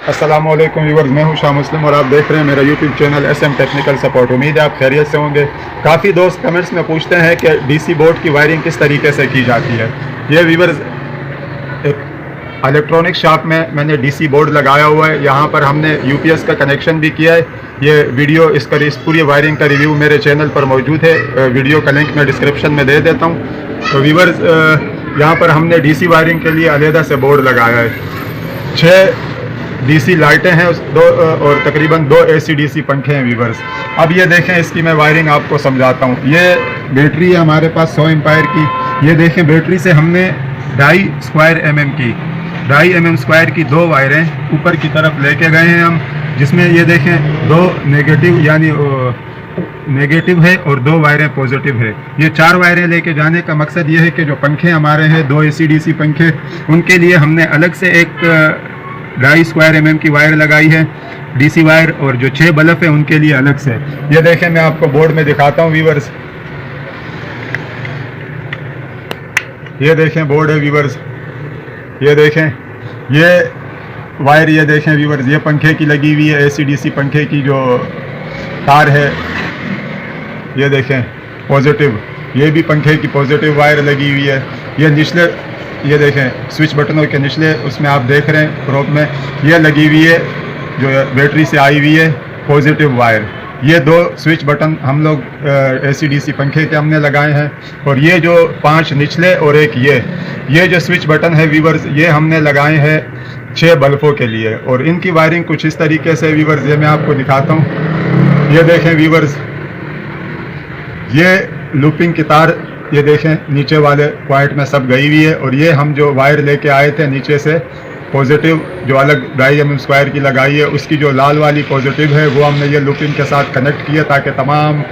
अस्सलाम वालेकुम व्यूअर्स, मैं हूं शाह मुस्लिम और आप देख रहे हैं मेरा YouTube channel SM technical support. उम्मीद है आप खैरियत से होंगे। काफ़ी दोस्त कमेंट्स में पूछते हैं कि DC बोर्ड की वायरिंग किस तरीके से की जाती है। ये व्यूअर्स एक इलेक्ट्रॉनिक शॉप में मैंने DC बोर्ड लगाया हुआ है। यहाँ पर हमने UPS का कनेक्शन भी किया है। ये वीडियो इस पूरी वायरिंग का रिव्यू मेरे चैनल पर मौजूद है। वीडियो का लिंक मैं डिस्क्रिप्शन में दे देता हूँ। तो व्यूअर्स यहाँ पर हमने DC वायरिंग के लिए अलहदा से बोर्ड लगाया है। 6 DC लाइटें हैं और तकरीबन 2 AC/DC पंखे हैं व्यूअर्स। अब ये देखें, इसकी मैं वायरिंग आपको समझाता हूँ। ये बैटरी है हमारे पास 100 एम्पायर की। ये देखें, बैटरी से हमने 2.5 mm स्क्वायर की 2 वायरें ऊपर की तरफ लेके गए हैं हम, जिसमें ये देखें 2 नेगेटिव यानी नेगेटिव है और 2 वायरें पॉजिटिव है। ये 4 वायरें लेके जाने का मकसद ये है कि जो पंखे हमारे हैं 2 AC/DC पंखे, उनके लिए हमने अलग से एक 2.5 mm की वायर लगाई है DC वायर, और जो 6 बल्ब है उनके लिए अलग से। ये देखें, मैं आपको बोर्ड में दिखाता हूँ व्यूअर्स। ये देखें बोर्ड है व्यूअर्स। ये देखें ये वायर, ये देखें व्यूअर्स, ये पंखे की लगी हुई है AC/DC पंखे की जो तार है। ये देखें पॉजिटिव, ये भी पंखे की पॉजिटिव वायर लगी हुई है। ये निचले, ये देखें स्विच बटनों के निचले उसमें आप देख रहे हैं प्रोब में ये लगी हुई है जो बैटरी से आई हुई है पॉजिटिव वायर। ये 2 स्विच बटन हम लोग AC/DC पंखे के हमने लगाए हैं। और ये जो 5 निचले और एक ये जो स्विच बटन है व्यूअर्स, ये हमने लगाए हैं 6 बल्बों के लिए। और इनकी वायरिंग कुछ इस तरीके से व्यूअर्स, ये मैं आपको दिखाता हूँ। ये देखें व्यूअर्स, ये लूपिंग की तार, ये देखें नीचे वाले पॉइंट में सब गई हुई है। और ये हम जो वायर लेके आए थे नीचे से पॉजिटिव जो अलग 2.5 mm स्क्वायर की लगाई है, उसकी जो लाल वाली पॉजिटिव है वो हमने ये लूपिंग के साथ कनेक्ट किया ताकि तमाम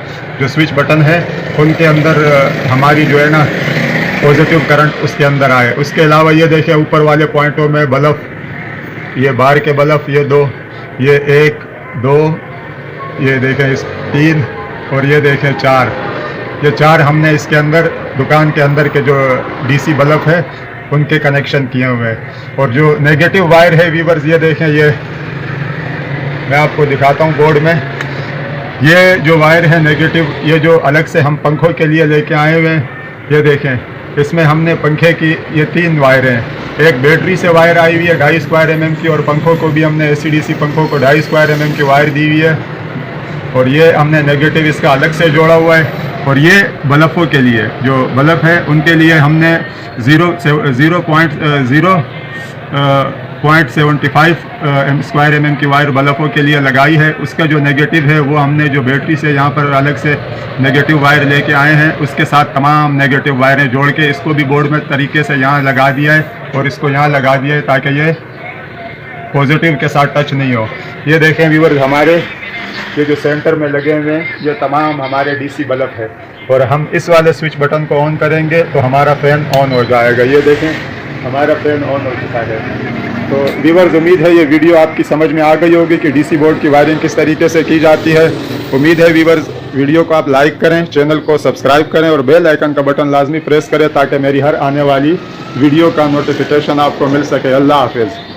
जो स्विच बटन है उनके अंदर हमारी जो है ना पॉजिटिव करंट उसके अंदर आए। उसके अलावा ये देखें ऊपर वाले पॉइंटों में बल्ब, ये बाहर के बल्ब, ये 2, ये 1 2, ये देखें इस 3, और ये देखें 4। ये 4 हमने इसके अंदर दुकान के अंदर के जो DC बल्ब है उनके कनेक्शन किए हुए हैं। और जो नेगेटिव वायर है व्यूअर्स, ये देखें, ये मैं आपको दिखाता हूँ बोर्ड में। ये जो वायर है नेगेटिव, ये जो अलग से हम पंखों के लिए लेके आए हुए हैं, ये देखें इसमें हमने पंखे की ये 3 वायर हैं। एक बैटरी से वायर आई हुई है 2.5 mm की, और पंखों को भी हमने AC/DC पंखों को 2.5 mm की वायर दी हुई है। और ये हमने नेगेटिव इसका अलग से जोड़ा हुआ है। और ये बल्बों के लिए जो बल्ब है उनके लिए हमने 0.75 mm की वायर बल्बों के लिए लगाई है। उसका जो नेगेटिव है वो हमने जो बैटरी से यहाँ पर अलग से नेगेटिव वायर लेके आए हैं उसके साथ तमाम नेगेटिव वायरें जोड़ के इसको भी बोर्ड में तरीके से यहाँ लगा दिया है और इसको यहाँ लगा दिया है ताकि ये पॉजिटिव के साथ टच नहीं हो। ये देखें व्यूअर्स, हमारे ये जो सेंटर में लगे हुए हैं ये तमाम हमारे DC बल्ब है। और हम इस वाले स्विच बटन को ऑन करेंगे तो हमारा फैन ऑन हो जाएगा। ये देखें हमारा फैन ऑन हो चुका है। तो व्यूअर्स, उम्मीद है ये वीडियो आपकी समझ में आ गई होगी कि DC बोर्ड की वायरिंग किस तरीके से की जाती है। उम्मीद है व्यूअर्स वीडियो को आप लाइक करें, चैनल को सब्सक्राइब करें और बेल आइकन का बटन लाजमी प्रेस करें ताकि मेरी हर आने वाली वीडियो का नोटिफिकेशन आपको मिल सके। अल्लाह हाफिज़।